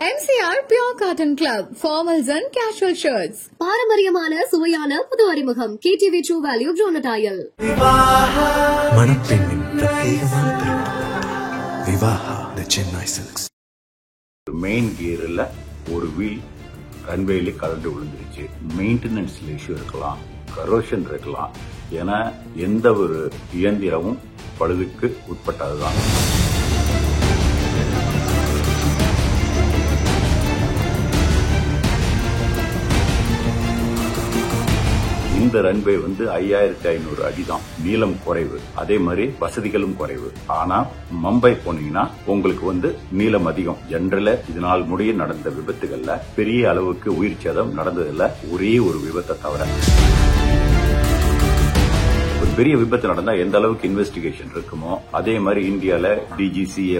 MCR Pure Cotton Club, formals and casual shirts. பாரம்பரியமான சுவையான புது அறிமுகம் KTV True Value Bronatile. மணப்பெண்ணின் பிரத்யேகமான திருமணம் விவாஹா தி சென்னை சில்க்ஸ். மெயின் கியர்ல ஒரு வீல் ரன்வேல கலந்து விழுந்துருச்சு. மெயின்டெனன்ஸ்ல இஷ்யூ இருக்கலாம், கரோஷன் இருக்கலாம். ஏன்னா எந்த ஒரு இயந்திரமும் பழுதுக்கு உட்பட்டதுதான். இந்த ரன்வே 5500 அடிதான், நீளம் குறைவு, அதே மாதிரி வசதிகளும் குறைவு. ஆனா மும்பை போனீங்கன்னா உங்களுக்கு நீளம் அதிகம். ஜெனரலா இதனால் முடிய நடந்த விபத்துகள்ல பெரிய அளவுக்கு உயிர் சேதம் நடந்ததில்ல, ஒரே ஒரு விபத்தை தவிர. ஒரு பெரிய விபத்து நடந்தா எந்த அளவுக்கு இன்வெஸ்டிகேஷன் இருக்குமோ அதே மாதிரி இந்தியால DGCA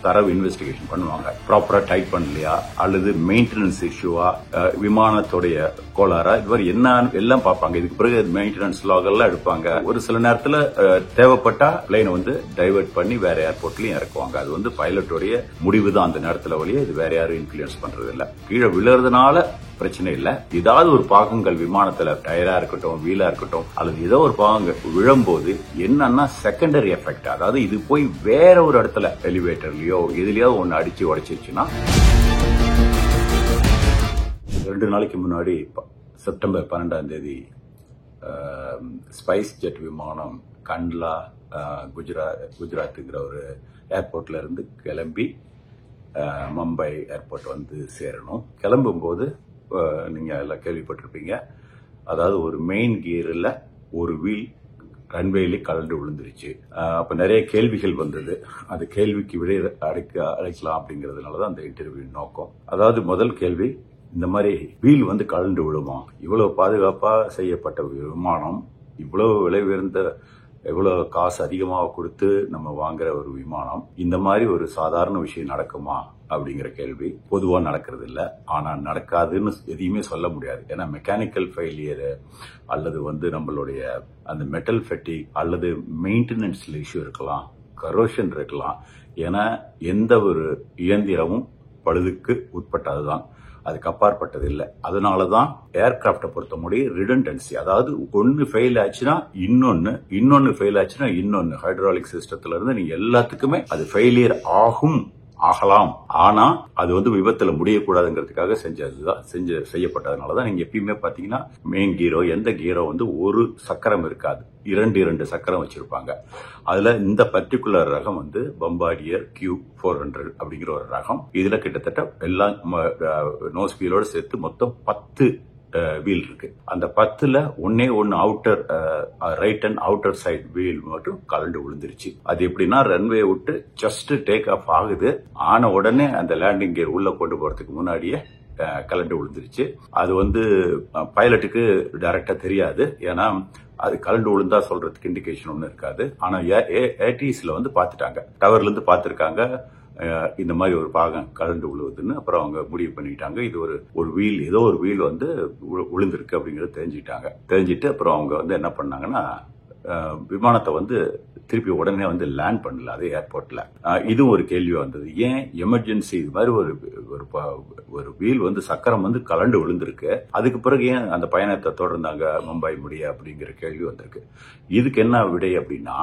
தரவு இன்வெஸ்டிகேஷன் பண்ணுவாங்க. ப்ராப்பரா டைப் பண்ணலையா அல்லது மெயின்டெனன்ஸ் இஷ்யூவா, விமானத்துடைய கோளாறா, இது மாதிரி என்ன எல்லாம் பார்ப்பாங்க. இதுக்கு பிறகு மெயின்டெனன்ஸ் லாக் எல்லாம் எடுப்பாங்க. ஒரு சில நேரத்துல தேவைப்பட்டா பிளைனை டைவர்ட் பண்ணி வேற ஏர்போர்ட்லயும் இறக்குவாங்க. அது பைலட்டோடைய முடிவு தான் அந்த நேரத்துல வழியே. இது வேற யாரும் இன்ஃபுளுன்ஸ் பண்றது இல்ல. கீழே விழுறதுனால பிரச்சனை இல்ல. ஏதாவது ஒரு பாகங்கள் விமானத்துல டயரா இருக்கட்டும், வீலா இருக்கட்டும், அல்லது ஏதோ ஒரு பாகங்கள் விழும்போது என்னன்னா செகண்டரி எஃபெக்ட், அதாவது இது போய் வேற ஒரு இடத்துல எலிவேட்டர்லயோ எதுலயோ ஒன்னு அடிச்சு உடைச்சிருச்சுன்னா. 2 நாளைக்கு முன்னாடி செப்டம்பர் 12 ஸ்பைஸ் ஜெட் விமானம் கண்ட்லா குஜராத்துங்கிற ஒரு ஏர்போர்ட்ல இருந்து கிளம்பி மும்பை ஏர்போர்ட் சேரணும். கிளம்பும் போது நீங்க எல்லாம் கேள்விப்பட்டிருப்பீங்க. அதாவது ஒரு மெயின் கியர்ல ஒரு வீல் ரன்வேல கலந்து விழுந்துருச்சு. அப்ப நிறைய கேள்விகள் வந்தது. அது கேள்விக்கு விடை அழைக்கலாம் அப்படிங்கறதுனாலதான் அந்த இன்டர்வியூ நோக்கம். அதாவது முதல் கேள்வி, இந்த மாதிரி வீல் கலந்து விழுமா? இவ்வளவு பாதுகாப்பா செய்யப்பட்ட விமானம், இவ்வளவு விலை உயர்ந்த, எவ்வளவு காசு அதிகமாக கொடுத்து நம்ம வாங்குற ஒரு விமானம், இந்த மாதிரி ஒரு சாதாரண விஷயம் நடக்குமா அப்படிங்கிற கேள்வி. பொதுவா நடக்கிறது இல்ல. ஆனா நடக்காதுன்னு எதையுமே சொல்ல முடியாது. ஏன்னா மெக்கானிக்கல் ஃபெயிலியர் அல்லது நம்மளுடைய அந்த மெட்டல் ஃபெட்டிக் அல்லது மெயின்டெனன்ஸ்ல இஷ்யூ இருக்கலாம், கரோஷன் இருக்கலாம். ஏன்னா எந்த ஒரு இயந்திரமும் பழுதுக்கு உட்பட்டதுதான், அதுக்கு அப்பாற்பட்டது இல்லை. அதனாலதான் ஏர்கிராப்டை பொறுத்த முடியும் ரிடண்டன்சி, அதாவது ஒன்னு ஃபெயில் ஆச்சுன்னா இன்னொன்னு ஃபெயில் ஆச்சுன்னா இன்னொன்னு. ஹைட்ராலிக் சிஸ்டத்துல இருந்து நீங்க எல்லாத்துக்குமே அது ஃபெயிலியர் ஆகலாம். ஆனா அது விபத்துல முடியக்கூடாதுங்கிறதுக்காக செய்யப்பட்டதுனாலதான் நீங்க எப்பயுமே பாத்தீங்கன்னா மெயின் கீரோ, எந்த கீரோ ஒரு சக்கரம் இருக்காது, 2 சக்கரம் வச்சிருப்பாங்க. அதுல இந்த பர்டிகுலர் ரகம் பம்பார்டியர் Q400 அப்படிங்கிற ஒரு ரகம். இதுல கிட்டத்தட்ட எல்லாம் நோஸ் வீலோட சேர்த்து மொத்தம் 10 வீல் இருக்கு. அந்த 10ல ஒன்னு outer right and outer side wheel மட்டும் கலண்டு விழுந்துருச்சு. அது எப்படின்னா ரன்வே விட்டு ஜஸ்ட் டேக் ஆஃப் ஆகுது, ஆன உடனே அந்த லேண்டிங் கியர் உள்ள கொண்டு போறதுக்கு முன்னாடியே கலண்டு விழுந்துருச்சு. அது பைலட்டுக்கு டைரக்டா தெரியாது. ஏன்னா அது கலண்டு விழுந்தா சொல்றதுக்கு இண்டிகேஷன் ஒன்னும் இருக்காது. ஆனா ஏடிஎஸ்ல பாத்துட்டாங்க, டவர்ல இருந்து பாத்துருக்காங்க இந்த மாதிரி ஒரு பாகம் கலந்து விழுவுதுன்னு. அப்புறம் அவங்க முடிவு பண்ணிட்டாங்க இது ஒரு வீல், ஏதோ ஒரு வீல் விழுந்திருக்கு அப்படிங்கறத தெரிஞ்சுட்டு அப்புறம் அவங்க என்ன பண்ணாங்கன்னா விமானத்தை திருப்பி உடனே லேண்ட் பண்ணல அதே ஏர்போர்ட்ல. இது ஒரு கேள்வி வந்தது, ஏன் எமர்ஜென்சி இது மாதிரி ஒரு வீல் சக்கரம் கலண்டு விழுந்திருக்கு, அதுக்கு பிறகு ஏன் அந்த பயணத்தை தொடர்ந்தாங்க மும்பை முடிய அப்படிங்கிற கேள்வி வந்திருக்கு. இதுக்கு என்ன விடை அப்படின்னா,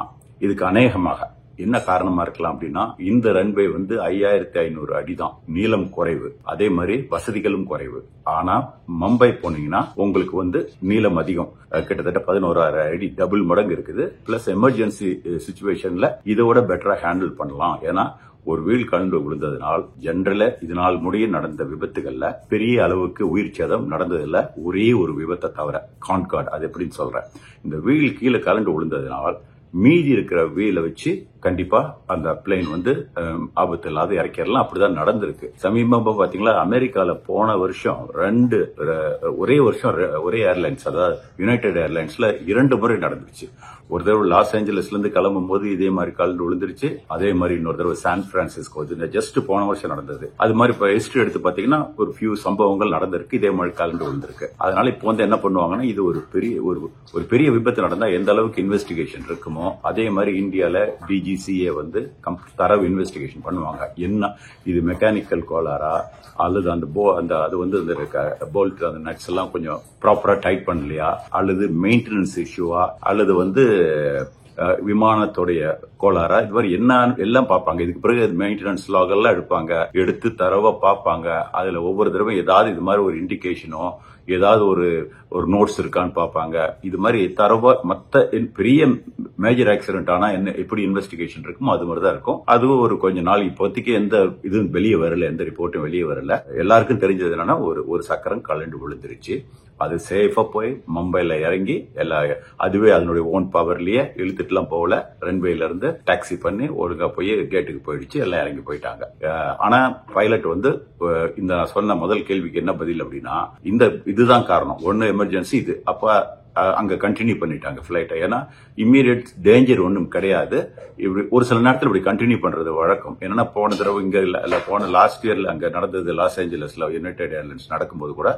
இதுக்கு அநேகமாக என்ன காரணமா இருக்கலாம் அப்படின்னா, இந்த ரன்வே 5500 அடிதான், நீளம் குறைவு, அதே மாதிரி வசதிகளும் குறைவு. ஆனா மும்பை போனீங்கன்னா உங்களுக்கு நீளம் அதிகம், கிட்டத்தட்ட 11000 அடி, டபுள் மடங்கு இருக்குது. பிளஸ் எமர்ஜென்சி சிச்சுவேஷன்ல இதோட பெட்டரா ஹேண்டில் பண்ணலாம். ஏன்னா ஒரு வீல் கலந்து விழுந்ததுனால் ஜெனரலா இதனால் முடிய நடந்த விபத்துகள்ல பெரிய அளவுக்கு உயிர் சேதம் நடந்ததில்ல, ஒரே ஒரு விபத்தை தவிர. கான்கார்ட் அது எப்படின்னு சொல்றேன். இந்த வீல் கீழே கலந்து விழுந்ததுனால் மீதி இருக்கிற வீலை வச்சு கண்டிப்பா அந்த பிளேன் ஆபத்து இல்லாத இறக்கிடலாம். அப்படிதான் நடந்திருக்கு. சமீபமா பாத்தீங்களா, அமெரிக்கால போன வருஷம் ஒரே ஏர்லைன்ஸ், அதாவது யுனைடெட் ஏர்லைன்ஸ்ல 2 முறை நடந்துருச்சு. ஒரு தடவை லாஸ் ஏஞ்சலஸ்ல இருந்து கிளம்பும் போது இதே மாதிரி கலந்து விழுந்துருச்சு. அதே மாதிரி இன்னொரு தடவை சான் பிரான்சிஸ்கோ, ஜஸ்ட் போன வருஷம் நடந்தது. அது மாதிரி இப்ப ஹிஸ்டரி எடுத்து பாத்தீங்கன்னா ஒரு ஃபியூ சம்பவங்கள் நடந்திருக்கு, இதே மாதிரி கலந்து விழுந்திருக்கு. அதனால இப்போ என்ன பண்ணுவாங்கன்னா, இது ஒரு பெரிய விபத்து நடந்தா எந்த அளவுக்கு இன்வெஸ்டிகேஷன் இருக்குமோ அதே மாதிரி இந்தியால DG டிஜிசிஏ வந்து தரவு இன்வெஸ்டிகேஷன் பண்ணுவாங்க. என்ன இது மெக்கானிக்கல் கோளாரா அல்லது அந்த அது வந்து போல்ட் அந்த நட்ஸ் எல்லாம் கொஞ்சம் ப்ராப்பரா டைட் பண்ணலையா அல்லது மெயின்டெனன்ஸ் இஷ்யூவா அல்லது வந்து விமானத்துடைய கோளாறா, இது மாதிரி என்ன எல்லாம் பார்ப்பாங்க. இதுக்கு பிறகு மெயின்டெனன்ஸ் லாக் எல்லாம் எடுத்து தரவா பார்ப்பாங்க. அதுல ஒவ்வொரு தடவை ஏதாவது இது மாதிரி ஒரு இண்டிகேஷனோ ஏதாவது ஒரு நோட்ஸ் இருக்கான்னு பார்ப்பாங்க. இது மாதிரி தரவா மத்த பெரிய மேஜர் ஆக்சிடென்ட் ஆனா என்ன எப்படி இன்வெஸ்டிகேஷன் இருக்குமோ அது மாதிரி தான் இருக்கும். அதுவும் ஒரு கொஞ்ச நாள் இப்போதைக்கு எந்த இதுவும் வெளியே வரல, எந்த ரிப்போர்ட்டும் வெளியே வரல. எல்லாருக்கும் தெரிஞ்சது என்னன்னா ஒரு சக்கரம் கலண்டு விழுந்துருச்சு. அது சேஃபா போய் மும்பைல இறங்கி அதுவே அதனுடைய ஓன் பவர்லயே இழுத்துட்டுலாம் போகல. ரன்வேல இருந்து டாக்ஸி பண்ணி ஒழுங்கா போய் கேட்டுக்கு போயிடுச்சு. எல்லாம் இறங்கி போயிட்டாங்க. ஆனா பைலட் வந்து இந்த சொன்ன முதல் கேள்விக்கு என்ன பதில் அப்படின்னா, இதுதான் காரணம். ஒன்னு எமர்ஜென்சி இது. அப்ப அங்க கண்டினியூ பண்ணிட்டாங்க பிளைட்டை. ஏன்னா இம்மீடியட் டேஞ்சர் ஒன்றும் கிடையாது. ஒரு சில நேரத்தில் இப்படி கண்டினியூ பண்றது வழக்கம். என்னன்னா போன தடவை இங்க இல்ல போன லாஸ்ட் இயர்ல அங்க நடந்தது லாஸ் ஏஞ்சலஸ்ல யுனைடெட் ஏர்லைன்ஸ் நடக்கும்போது கூட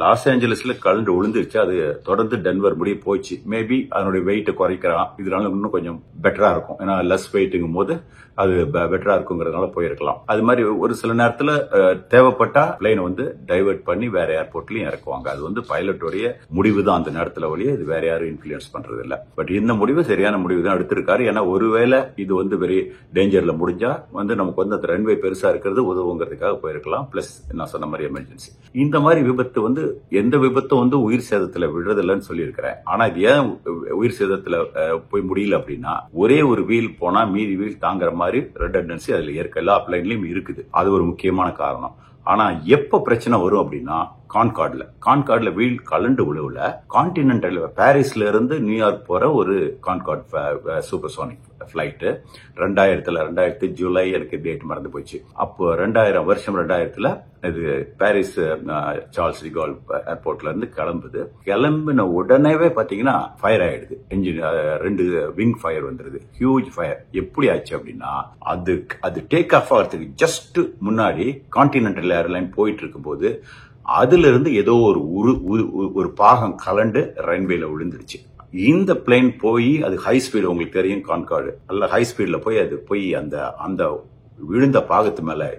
லாஸ் ஏஞ்சலஸ்ல கலண்டு விழுந்துருச்சு. அது தொடர்ந்து டென்வர் முடிய போச்சு. மேபி அதனுடைய வெயிட்டை குறைக்கிறான். இதனால இன்னும் கொஞ்சம் பெட்டரா இருக்கும். ஏன்னா லெஸ் வெயிட்டுங்கும் போது அது பெட்டரா இருக்குங்கிறதுனால போயிருக்கலாம். அது மாதிரி ஒரு சில நேரத்துல தேவைப்பட்டா பிளைனை வந்து டைவர்ட் பண்ணி வேற ஏர்போர்ட்லயும் இறக்குவாங்க. அது வந்து பைலட்டுடைய முடிவு தான் அந்த நேரத்துல வழியே. இது வேற யாரும் இன்ஃபுளுன்ஸ் பண்றது இல்ல. பட் இந்த முடிவு சரியான முடிவு தான் எடுத்திருக்காரு. ஏன்னா ஒருவேளை இது வந்து வெரி டேஞ்சர்ல முடிஞ்சா வந்து நமக்கு வந்து அந்த ரன்வே பெருசா இருக்கிறது உதவுங்கிறதுக்காக போயிருக்கலாம். பிளஸ் நான் சொன்ன மாதிரி எமர்ஜென்சி. இந்த மாதிரி விபத்து வந்து எந்த விபத்தும் வந்து உயிர் சேதத்துல விடுறதில்லன்னு சொல்லி இருக்கிறேன். ஆனா இது ஏன் உயிர் சேதத்துல போய் முடியல அப்படின்னா, ஒரே ஒரு வீல் போனா மீதி வீல் தாங்குற மாதிரி ரெடண்டன்சி அதுல எல்லா பிளைன்லயும் இருக்குது. அது ஒரு முக்கியமான காரணம். ஆனா எப்ப பிரச்சனை வரும் அப்படின்னா, கான்கார்ட்ல வீல் கலண்டு விழுவுல கான்டினென்டல் பாரிஸ்ல இருந்து நியூயார்க் போற ஒரு கான்கார்ட் சூப்பர்சோனிக் பிளைட் 2000 ஜூலை, எனக்கு டேட் மறந்து போச்சு. அப்போ 2000 இது பாரிஸ் சார்ல்ஸ் டிகால் ஏர்போர்ட்ல இருந்து கிளம்பின உடனேவே பாத்தீங்கன்னா ஃபயர் ஆயிடுது. என்ஜின் 2 விங் ஃபயர் வந்துருது. Huge fire. எப்படி ஆச்சு அப்படின்னா, அது டேக் ஆஃப் ஆகிறதுக்கு ஜஸ்ட் முன்னாடி கான்டினென்டல் ஏர்லைன் போயிட்டு இருக்கும் போது அதுல இருந்து ஏதோ ஒரு பாகம் கலண்டு ரன்வேல விழுந்துருச்சு. இந்த பிளேன் போய் அது ஹை ஸ்பீடு, உங்களுக்கு தெரியும் கான்கார்டு நல்ல ஹை ஸ்பீட்ல போய் அது போய் அந்த விழுந்த பாகத்து மேல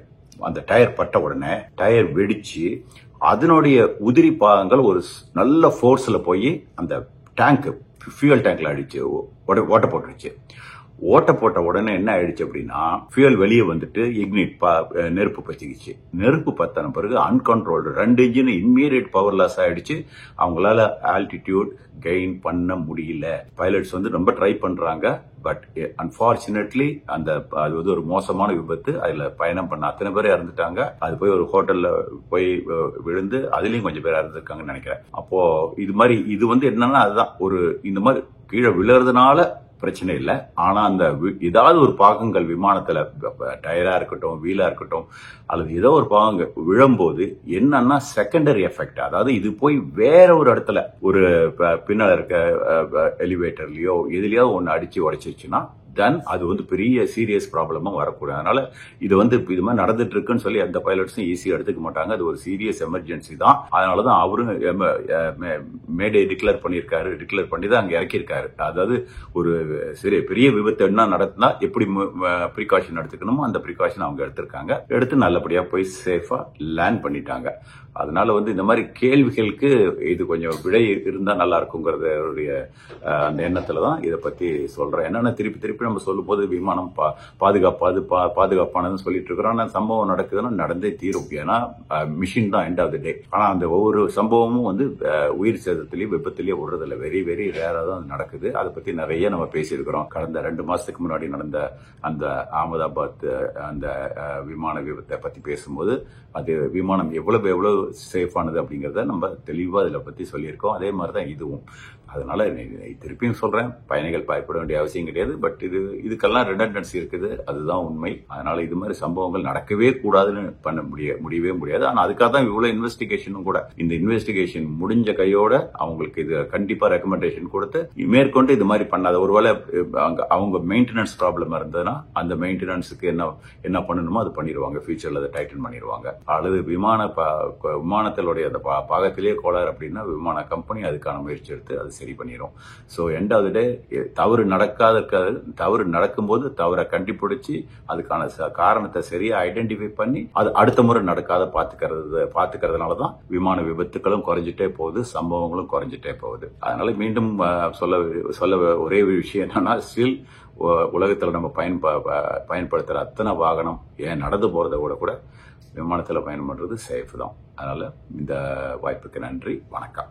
அந்த டயர் பட்ட உடனே டயர் வெடிச்சு அதனுடைய உதிரி பாகங்கள் ஒரு நல்ல ஃபோர்ஸ்ல போய் அந்த ஃபியூயல் டேங்க்ல அடிச்சு ஓட்ட போட்டுருச்சு. ஓட்ட போட்ட உடனே என்ன ஆயிடுச்சு அப்படின்னா, ஃபியூயல் வெளியே வந்துட்டு நெருப்பு பத்திக்கிச்சு. நெருப்பு பத்தின பிறகு uncontrolled 2 engine immediate power loss ஆயிடுச்சு. அவங்களால ஆல்டிடியூட் கெயின் பண்ண முடியல. பைலட்ஸ் வந்து ரொம்ப ட்ரை பண்றாங்க. பட் அன்பார்ச்சுனேட்லி அது வந்து ஒரு மோசமான விபத்து. அதுல பயணம் பண்ண அத்தனை பேர் இறந்துட்டாங்க. அது போய் ஒரு ஹோட்டல்ல போய் விழுந்து அதுலயும் கொஞ்சம் பேர் இறந்துருக்காங்கன்னு நினைக்கிறேன். அப்போ இது வந்து என்னன்னா, அதுதான் இந்த மாதிரி கீழே விழுறதுனால பிரச்சனை இல்லை. ஆனா ஏதாவது ஒரு பாகங்கள் விமானத்துல டயரா இருக்கட்டும், வீலா இருக்கட்டும், அல்லது ஏதோ ஒரு பாகங்கள் விழும்போது என்னன்னா செகண்டரி எஃபெக்ட். அதாவது இது போய் வேற ஒரு இடத்துல ஒரு பின்னால இருக்க எலிவேட்டர்லயோ எதுலயோ ஒன்னு அடிச்சு உடைச்சிருச்சுன்னா தென் அது வந்து பெரிய சீரியஸ் ப்ராப்ளமா வரக்கூடாது. அதனால இது மாதிரி நடந்துட்டு இருக்குன்னு சொல்லி அந்த பைலட்ஸும் ஈஸியா எடுத்துக்க மாட்டாங்க. அது ஒரு சீரியஸ் எமர்ஜென்சி தான். அதனாலதான் அவரும் மேடே டிக்ளேர் பண்ணி தான் அங்க இறக்கியிருக்காரு. அதாவது ஒரு பெரிய விபத்து என்ன நடத்தினா எப்படி ப்ரிகாஷன் எடுத்துக்கணுமோ அந்த ப்ரிகாஷன் அவங்க எடுத்து நல்லபடியா போய் சேஃபா லேண்ட் பண்ணிட்டாங்க. அதனால வந்து இந்த மாதிரி கேள்விகளுக்கு இது கொஞ்சம் விடை இருந்தா நல்லா இருக்குங்கிறதுடைய அந்த எண்ணத்துலதான் இதை பத்தி சொல்றேன். என்னன்னா திருப்பி நம்ம சொல்லும் போது விமானம் பாதுகாப்பானதுன்னு சொல்லிட்டு இருக்கிறோம். ஆனா சம்பவம் நடக்குதுன்னா நடந்தே தீரும். ஏன்னா மிஷின் தான் எண்ட் ஆஃப் தி டே. ஆனா அந்த ஒவ்வொரு சம்பவமும் வந்து உயிர் சேதத்திலயும் விபத்திலயும் விடுறதில்ல. வெரி வெரி ரேரா தான் நடக்குது. அதை பத்தி நிறைய நம்ம பேசியிருக்கிறோம். கடந்த 2 மாசத்துக்கு முன்னாடி நடந்த அந்த அகமதாபாத் அந்த விமான விபத்தை பத்தி பேசும்போது அது விமானம் எவ்வளவு சேஃபானது அப்படிங்கறத நம்ம தெளிவா இதுல பத்தி சொல்லியிருக்கோம். அதே மாதிரிதான் இதுவும். அதனால திருப்பியும் சொல்றேன், பயணிகள் பயப்பட வேண்டிய அவசியம் கிடையாது. பட் இதுக்கெல்லாம் ரிடண்டன்சி இருக்குது, அதுதான் உண்மை. அதனால இது மாதிரி சம்பவங்கள் நடக்கவே கூடாதுன்னு முடியவே முடியாது. ஆனா அதுக்காக தான் இவ்வளவு இன்வெஸ்டிகேஷனும் கூட. இந்த இன்வெஸ்டிகேஷன் முடிஞ்ச கையோட அவங்களுக்கு இது கண்டிப்பா ரெக்கமெண்டேஷன் கொடுத்து மேற்கொண்டு இது மாதிரி பண்ணாத. ஒருவேளை அவங்க மெயின்டெனன்ஸ் ப்ராப்ளம் இருந்ததுன்னா அந்த மெயின்டெனன்ஸுக்கு என்ன பண்ணணுமோ அது பண்ணிடுவாங்க. ஃபியூச்சர்ல அதை டைட்டன் பண்ணிடுவாங்க. அல்லது விமானத்தினுடைய அந்த பாகத்திலேயே கோளாறு அப்படின்னா விமான கம்பெனி அதுக்கான முயற்சி எடுத்து அது சரி பண்ணிடும். ஸோ எண்ட் ஆஃப் த டே தவறு தவறு நடக்கும்போது தவறை கண்டுபிடிச்சி அதுக்கான காரணத்தை சரியா ஐடென்டிஃபை பண்ணி அது அடுத்த முறை நடக்காத பாத்துக்கிறதுனால தான் விமான விபத்துகளும் குறைஞ்சிட்டே போகுது, சம்பவங்களும் குறைஞ்சிட்டே போகுது. அதனால மீண்டும் சொல்ல ஒரே ஒரு விஷயம் என்னன்னா, ஸ்டில் உலகத்துல நம்ம பயன்படுத்துற அத்தனை வாகனம் ஏன் நடந்து போறதை கூட விமானத்துல பயணம் பண்றது சேஃப் தான். அதனால இந்த வாய்ப்புக்கு நன்றி, வணக்கம்.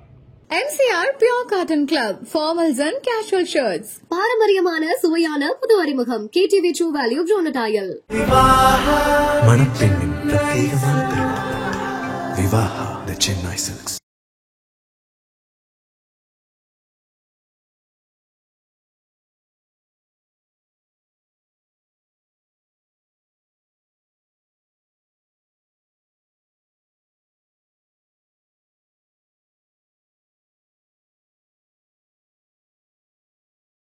MCR Pure Cotton Club, formals and casual shirts. பாரம்பரியமான சுவையான புது அறிமுகம் KTV True Value Bronatile. மணப்பெண்ணின் பிரத்யேகமான திருமணம் விவாஹா தி சென்னை சில்க்ஸ்.